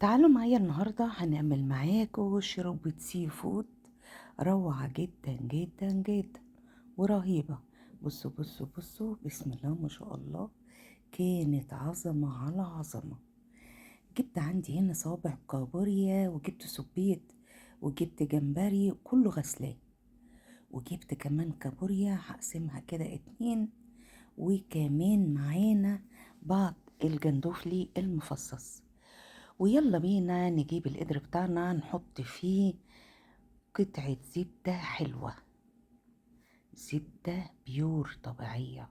تعالوا معايا النهاردة هنعمل معاكم شوربة سي فود روعة جدا جدا جدا ورهيبة. بصوا بصوا بصوا، بسم الله ما شاء الله، كانت عظمة على عظمة. جبت عندي هنا صوابع كابوريا، وجبت سبيت، وجبت جمبري كله غسلاه، وجبت كمان كابوريا هقسمها كده اتنين، وكمان معانا بعض الجندوفلي المفصص. ويلا بينا نجيب القدر بتاعنا نحط فيه قطعة زبدة حلوة، زبدة بيور طبيعية.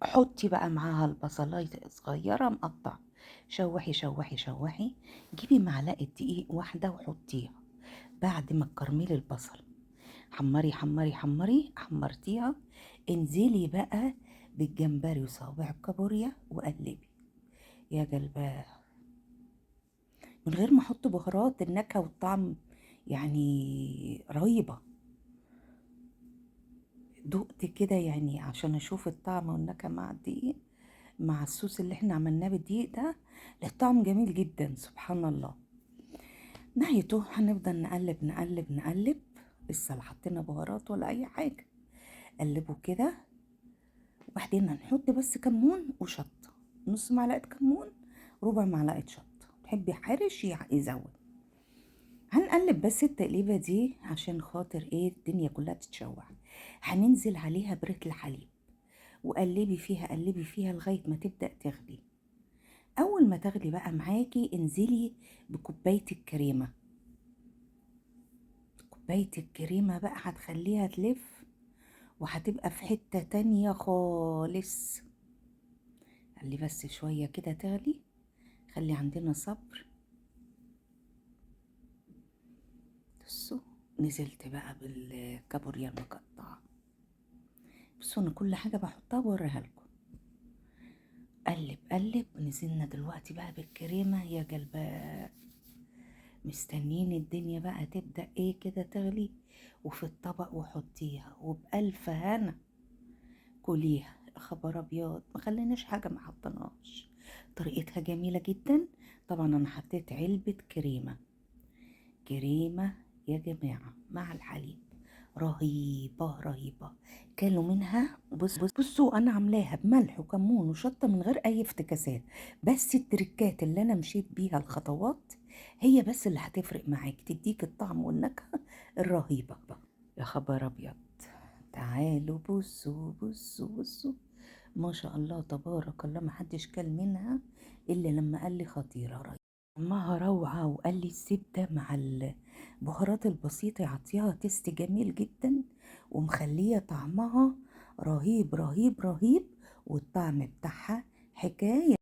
حطي بقى معاها البصلاية صغيرة مقطع، شوحي شوحي شوحي. جيبي معلقة دقيق واحدة وحطيها بعد ما تكرملي البصل. حمري حمري حمري، حمرتيها، انزلي بقى بالجمبري وصوابع الكابوريا وقلبي يا قلباه. من غير ما احط بهارات، النكهه والطعم يعني رهيبه. دقت كده يعني عشان اشوف الطعم والنكهه مع الدقيق، مع الصوص اللي احنا عملناه بالدقيق ده، الطعم جميل جدا سبحان الله. نهايته هنفضل نقلب نقلب نقلب، لسه لا حطينا بهارات ولا اي حاجه. قلبه كده، وبعدين هنحط بس كمون وشطه، نص معلقه كمون، ربع معلقه شطه، تحبي حارش يزود. هنقلب بس التقليبة دي عشان خاطر ايه الدنيا كلها تتشوح. هننزل عليها برغل الحليب، وقلبي فيها قلبي فيها لغاية ما تبدأ تغلي. أول ما تغلي بقى معاكي انزلي بكوباية الكريمة. كوباية الكريمة بقى هتخليها تلف، وهتبقى في حتة تانية خالص. خلي بس شوية كده تغلي، خلي عندنا صبر. بصوا، نزلت بقى بالكابوريا المقطعة. بصوا انا كل حاجة بحطها بوريها لكم. قلب قلب، ونزلنا دلوقتي بقى بالكريمة يا قلبة. مستنيين الدنيا بقى تبدأ ايه كده تغلي، وفي الطبق وحطيها وبألف هنا كليها. يا خبر ابيض، ما خليناش حاجة ما حطناش. طريقتها جميلة جدا. طبعا انا حطيت علبة كريمة، كريمة يا جماعة مع الحليب، رهيبة رهيبة. كلوا منها. بصوا انا عاملاها بملح وكمون وشطة من غير اي افتكاسات، بس التركات اللي انا مشيت بيها الخطوات هي بس اللي هتفرق معاك، تديك الطعم والنكهة الرهيبة. يا خبر ابيض، تعالوا بصوا بصوا بصوا، ما شاء الله تبارك الله، محدش كل منها الا لما قال لي خطيرة رهيبة. طعمها روعة، وقال لي الزبدة مع البهارات البسيطة يعطيها تيست جميل جدا، ومخلية طعمها رهيب رهيب رهيب، والطعم بتاعها حكاية.